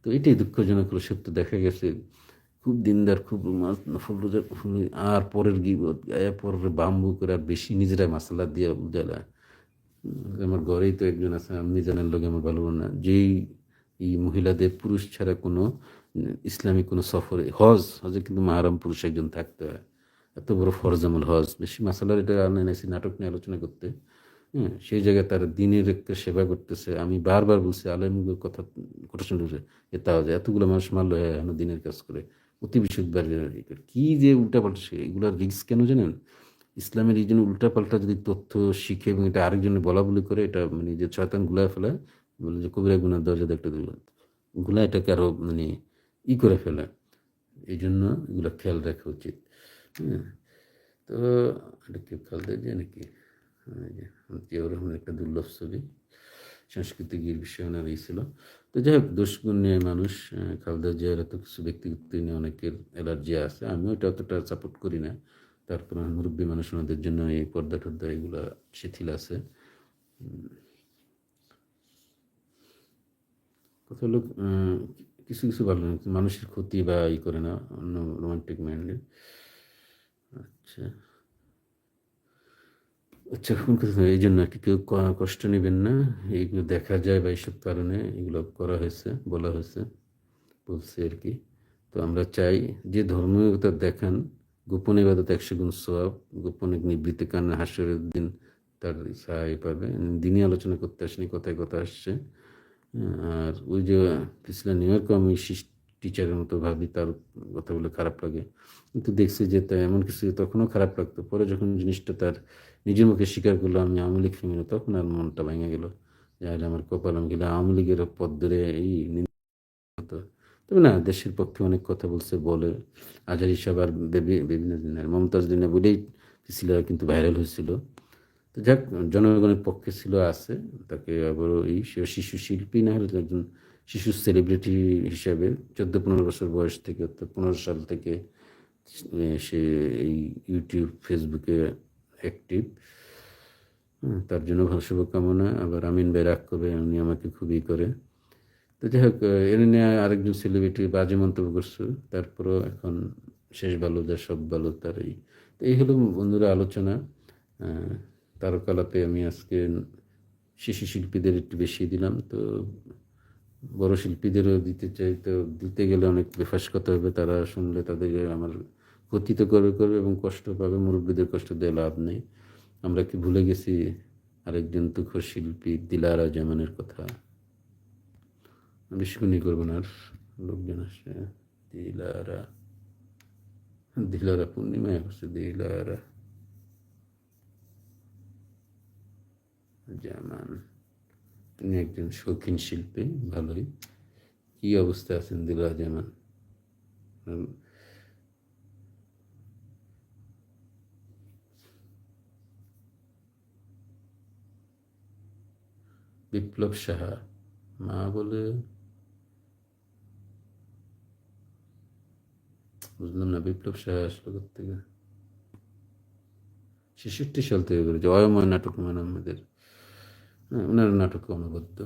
তো এটাই দুঃখজনক হলো, সত্য দেখা গেছে খুব দিনদার, খুব নফল রোজা, আর পরের গিবত পরের বাম্বু করে আর বেশি নিজেরা মাসালা দিয়ে উজালা। আমার ঘরেই তো একজন আছে, আমি জানার লোক আমার ভালো না, যেই এই মহিলাদের পুরুষ ছাড়া কোনো ইসলামিক কোনো সফরে হজে কিন্তু মাহারাম পুরুষ একজন থাকতে হয়। এত বড় ফরজামুল হজ, বেশি মাসালার এটা আনে নাইছি নাটক নিয়ে আলোচনা করতে। হ্যাঁ, সেই জায়গায় তারা দিনের একটা সেবা করতেছে। আমি বারবার বলছি আলেমগুলোর কথা কথা শুনতে, তাও যে এতগুলো মানুষ মারলো এখন দিনের কাজ করে অতি বিশুদ্ধবার কি যে উল্টাপাল্টা, এগুলোর রিস্ক কেন জানেন? ইসলামের এই জন্য উল্টাপাল্টা যদি তথ্য শিখে এবং এটা আরেকজনে বলা বলি করে, এটা মানে যে শয়তান গুলায় ফেলে, বলে যে কবিরা গুনার দরজা একটা গুলা এটাকে আরো মানে করে ফেলে। এই জন্য এগুলো খেয়াল রাখা উচিত। হ্যাঁ, তো এটা কেউ খেয়াল দেয় যে নাকি জিয়াউর রহমান একটা দুর্লভ ছবি, সাংস্কৃতিক বিষয় ওনার এই ছিল। তো যাই হোক, দোষগুণ নিয়ে মানুষ, খালেদা জিয়ার এত কিছু ব্যক্তিগত নিয়ে অনেকের অ্যালার্জি আছে, আমিও এটা অতটা সাপোর্ট করি না। তারপর মুরব্বী মানুষ, ওনাদের জন্য এই পর্দা টর্দা এগুলো শিথিল আছে। কথা হলো কিছু কিছু ভালো না, মানুষের ক্ষতি বা ই করে না, অন্য রোমান্টিক মাইন্ডে। আচ্ছা আচ্ছা, কোন কথা, এই জন্য আর কি কেউ কষ্ট নেবেন না। এইগুলো দেখা যায় বা এইসব কারণে এগুলো করা হয়েছে, বলা হয়েছে, বলছে আর কি। তো আমরা চাই যে ধর্মীয়তা দেখান, গোপন ইবাদত 100 গুণ সওয়াব, গোপনে নিবৃত্তি কারণে হাসরের দিন তার সাহায্য পাবে। দিনই আলোচনা করতে আসেনি, কথায় কথা আসছে। আর ওই যে পিছলা নিউ ইয়র্কে আমি টিচারের মতো ভাবি, তার কথা বলে খারাপ লাগে, কিন্তু দেখছি যে তা এমন কিছু তখনও খারাপ লাগতো, পরে যখন জিনিসটা তার নিজের মুখে স্বীকার করলো আমি আওয়ামী লীগ ফেমিনা, তখন আর মনটা ভেঙে গেল যে আমার কপাল, আমি গেলে আওয়ামী লীগের পথ ধরে এই হতো। তবে না, দেশের পক্ষে অনেক কথা বলছে, বলে আজহারি সাহেব আর বিভিন্ন দিনের মমতাজ দিনে বলেই ছিল, কিন্তু ভাইরাল হয়েছিল। তো যাক, জনগণের পক্ষে ছিল, আছে। তাকে আবারও এই শিশু শিল্পী না হলে একজন শিশু সেলিব্রিটি হিসাবে 14-15 বছর বয়স থেকে, অর্থাৎ 15 সাল থেকে সে এই ইউটিউব ফেসবুকে অ্যাক্টিভ। তার জন্য ভালো শুভকামনা। আবার আমিন ভাই রাগ করবে, উনি আমাকে খুবই করে। তো যাই হোক, এর নিয়ে আরেকজন সেলিব্রিটি বাজে মন্তব্য করছে, তারপরও এখন শেষ ভালো যা সব ভালো তার। এই তো এই হলো বন্ধুরা আলোচনা। তারকালাপে আমি আজকে শিশু শিল্পীদের একটু বেশি দিলাম, তো বড় শিল্পীদেরও দিতে চাই। তো দিতে গেলে অনেক বেফাস কথা হবে, তারা শুনলে তাদেরকে আমার ক্ষতি তো করবে এবং কষ্ট পাবে। মুরব্বীদের কষ্ট দিয়ে লাভ নেই। আমরা কি ভুলে গেছি আরেকজন তুখোর শিল্পী দিলারা জামানের কথা? বেশিক্ষণই করবো না, আর লোকজন আসে। দিলারা, দিলারা পূর্ণিমায় হচ্ছে দিলারা জামান, তিনি একজন শৌখিন শিল্পী, ভালোই। কি অবস্থা আছেন দিলারা জামান? বিপ্লব সাহা, মা বলে বুঝলাম না, বিপ্লব সাহা আসলো থেকে? 66 সাল থেকে করেছে অয়ময় নাটক, হুমায়ুন আহমেদের। হ্যাঁ, ওনার নাটক অনবদ্য।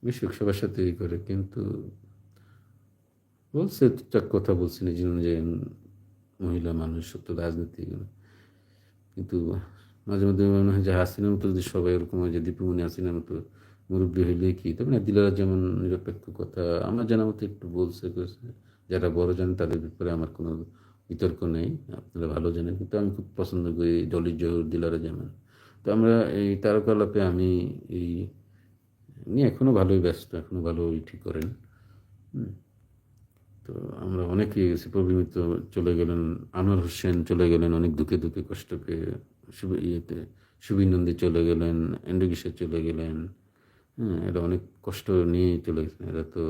মিশুক সবার সাথেই করে, কিন্তু বলছে ঠিকঠাক কথা বলছে, নিজের অনুযায়ী মহিলা মানুষ, সত্য রাজনীতি। কিন্তু মাঝে মধ্যে মনে হয় যে হাসিনার মতো যদি সবাই এরকম হয়, যে দীপুমণি হাসিনার মতো মুরব্বী হইলে কি, তবে না, দিলারা যেমন নিরপেক্ষ কথা আমার জানা মতো একটু বলছে করেছে। যারা বড় জানেন তাদের ব্যাপারে আমার কোনো বিতর্ক নেই, আপনারা ভালো জানেন। কিন্তু আমি খুব পছন্দ করি ডলি জহুর, দিলারা যেমন। তো আমরা এই তারকালাপে আমি এই নিয়ে এখনও ভালোই ব্যস্ত, এখনও ভালোই ঠিক করেন। তো আমরা অনেকেই গেছি, প্রবীমিত চলে গেলেন, আনোয়ার হোসেন চলে গেলেন অনেক দুঃখে দুঃখে কষ্ট পেয়ে, ইয়েতে সুবীর নন্দী চলে গেলেন, এন্ড্রু চলে গেলেন। হ্যাঁ, এরা অনেক কষ্ট নিয়ে চলে গেছেন। এরা তো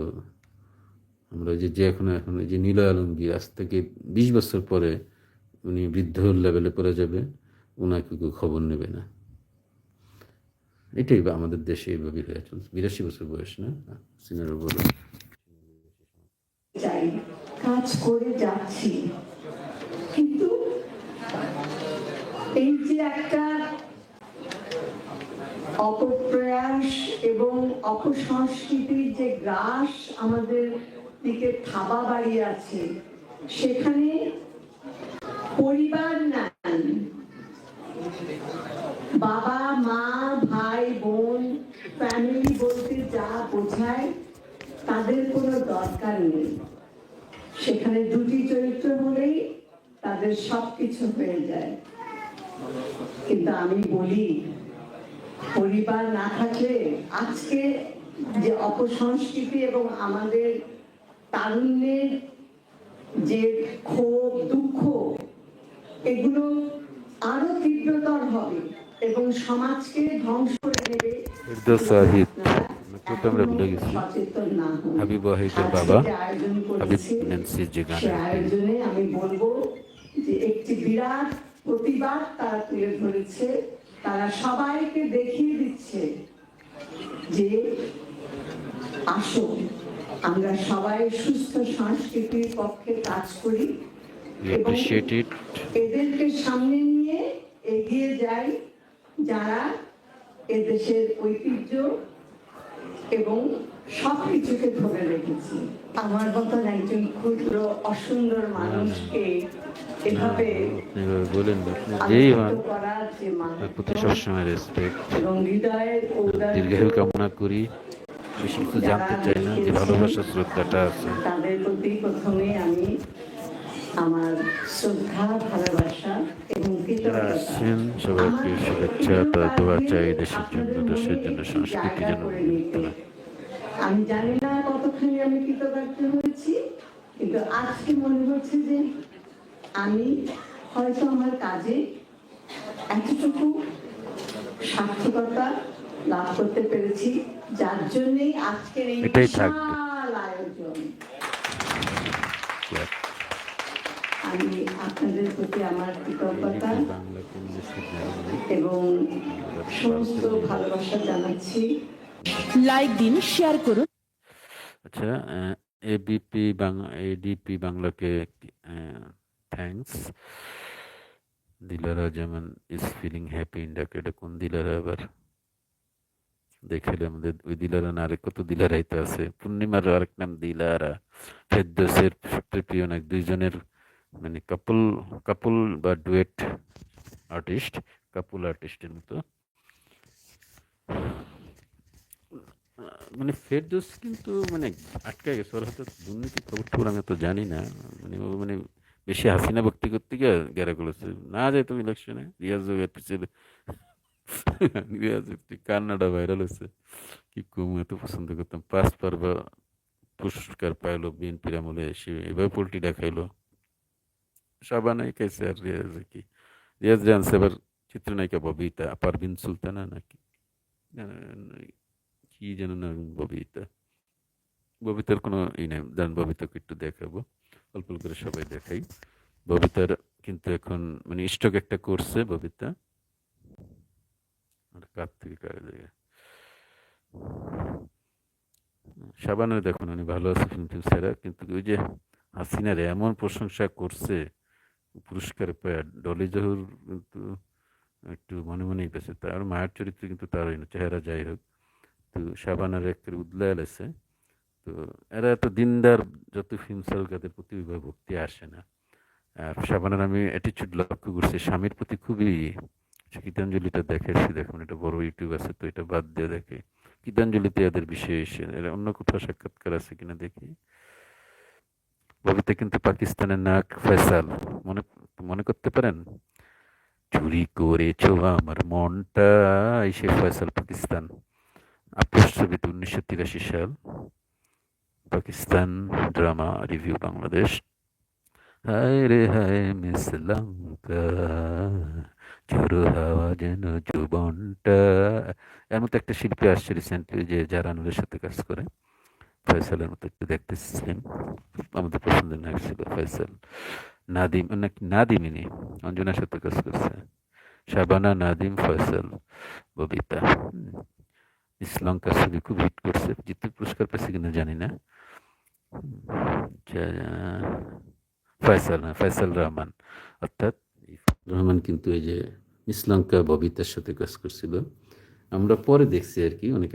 আমরা যে এখন এই যে নীলা আলমগীর, আজ থেকে 20 বছর পরে উনি বৃদ্ধ লেভেলে পড়ে যাবে, ওনাকে কেউ খবর নেবে না। এটাই বা আমাদের দেশে এইভাবেই হয়ে চলছে। 82 বছর বয়স না সিনিয়র বলে চাই, কাজ করে যাচ্ছি, কিন্তু এই যে একটা অপপ্রয়াস এবং অপসংস্কৃতির যে গ্রাস আমাদের দিকে থাবা বাড়িয়ে আছে, সেখানে পরিবার নাই, বাবা মা ভাই বোন ফ্যামিলি বলতে যা বোঝায় তাদের কোনো দরকার নেই। সেখানে দুটি চরিত্র হলেই তাদের সবকিছু হয়ে যায়। কিন্তু আমি বলি, পরিবার না থাকলে আজকে যে অপসংস্কৃতি এবং আমাদের তারুণ্যের যে ক্ষোভ দুঃখ, এগুলো আরো তীব্রতর হবে এবং সমাজকে ধ্বংস করে দেবে। ফেরদৌস ওয়াহিদ, নামটা তো আমরা ভুলে গেছি। সচেতন না হন। হাবিব ওয়াহিদের বাবা আজকে যে আয়োজন হাবিব করেছে, ন্যান্সির যে সে গানের আয়োজনে আমি বলবো যে একটি বিরাট প্রতিবাদ তারা তুলে ধরেছে। তারা সবাইকে দেখিয়ে দিচ্ছে যে আসো, আমরা সবাই সুস্থ সংস্কৃতির পক্ষে কাজ করি we এবং appreciate it. এদেরকে সামনে নিয়ে এগিয়ে যাই যারা এদেশের ঐতিহ্য এবং সবকিছুকে ধরে রেখেছে। আমার মতন একজন ক্ষুদ্র অসুন্দর মানুষকে এভাবে আপনি এভাবে বলেন না, আপনি যেই হন আলোকিত করার যে তার প্রতি মাধ্যম সবসময় রেসপেক্ট, এবং হৃদয়ের দীর্ঘায়ু কামনা করি। বেশি কিছু জানতে চাই না, যে ভালোবাসা শ্রদ্ধাটা আছে তাদের প্রতি প্রথমে আমি আমার শ্রদ্ধা ভালোবাসা এবং যারা কৃতজ্ঞতা আসছেন সবাইকে শুভেচ্ছা, তা দোয়া চাই দেশের জন্য, দেশের জন্য, সংস্কৃতি যেন না। আমি জানি না কতখানি আমি কৃতজ্ঞ হয়েছি, কিন্তু আজকে মনে হচ্ছে যে আমি হয়তো আমার কাজে এতটুকু সার্থকতা লাভ করতে পেরেছি, যার জন্যই আজকের এই এটাই থাকবে। বিশাল আয়োজন। আমি আপনাদের প্রতি আমার কৃতজ্ঞতা বাংলাকে ইংলিশে এবং সমস্ত ভালোবাসা জানাচ্ছি। লাইক দিন, শেয়ার করুন। আচ্ছা, এডিপি বাংলাকে থ্যাঙ্কস। দিলারা যেমন ইজ ফিলিং হ্যাপি ইন্ডিয়াকে, এটা কোন দিলারা আবার দেখালে আমাদের? ওই দিলারা না, আরেক কত দিলারাই তো আছে। পূর্ণিমার আরেক নাম দিলারা। ফেরদৌসের সবচেয়ে প্রিয় নাক, দুইজনের মানে কাপল বা ডুয়েট আর্টিস্ট, কাপল আর্টিস্টের মতো। মানে ফেরদৌস কিন্তু মানে আটকে গেছে, ওর হাতে দুর্নীতি খবর আমি তো জানি না। মানে ও মানে বেশি হাসিনা ভক্তি করতে গিয়ে গেরা করেছে না, যায় তুমি ইলেকশনে রিয়াজ পিছিয়ে রিয়াজ কান্নাডা ভাইরাল হয়েছে। কি কম, এত পছন্দ করতাম। 5 বার বা পুরস্কার পাইলো বিএনপির আমলে, সে এভাবে পোল্ট্রি দেখাইলো। সাবানাই খাইছে আর রিয়াজে কি? রিয়াজ জানছে আবার চিত্রনায়িকা ববিতা, পারভিন সুলতানা নাকি কি যেন না, ববিতার কোনো ই নেই। জান ববিতাকে একটু দেখাবো, অল্প করে সবাই দেখাই। ববিতার কিন্তু এখন মানে স্টক একটা করছে ববিতা। কার থেকে কার জায়গায় সাবানের দেখুন, উনি ভালো আছে ফিল্ম সেরা, কিন্তু ওই যে হাসিনার এমন প্রশংসা করছে পুরস্কার পায়, ডলি জহুর কিন্তু একটু মনে মনেই পেয়েছে। তার মায়ের চরিত্র কিন্তু তার চেহারা যাই হোক, তো সাবানার একটা উদলায়াল আছে। তো এরা এত দিনদার যত ফিল্ম সার্ক, এদের প্রতি ওইভাবে ভক্তি আসে না। আর সাবানার আমি অ্যাটিচিউড লক্ষ্য করছি স্বামীর প্রতি খুবই। গীতাঞ্জলিটা দেখেছি, দেখুন এটা বড় ইউটিউব আছে তো, এটা বাদ দিয়ে দেখে গীতাঞ্জলিতে এদের বিশেষ, এরা অন্য কোথাও সাক্ষাৎকার আছে কিনা দেখি। ববিতা কিন্তু পাকিস্তানের নাক ফয়সাল, মনে মনে করতে পারেন? চুরি করেছো আমার মনটা, সে ফয়সাল পাকিস্তান। আপোষ ছবিতে 1983 সাল, পাকিস্তান ড্রামা রিভিউ বাংলাদেশ। হায় রে হায় মিসলঙ্কা, ঝোড়ো হাওয়া যেন যুবনটা। এর মতো একটা শিল্পী আসছে রিসেন্টলি, যে জারানুরের সাথে কাজ করে, ফয়সালের মতো একটু দেখতে সেম। আমাদের পছন্দের নায়ক ছিল ফয়সাল। নাদিম নাকি নাদিমিনী, অঞ্জনার সাথে কাজ করছে। শাবানা, নাদিম, ফয়সাল, ববিতা। শ্রীলঙ্কার ছবি খুব হিট করছে, জিততে পুরস্কার পেয়েছে কিনা জানি না। ফয়সাল রহমান, অর্থাৎ রহমান কিন্তু এই যে শ্রীলঙ্কা ববিতার সাথে কাজ করছিল। আমরা পরে দেখছি আর কি অনেকে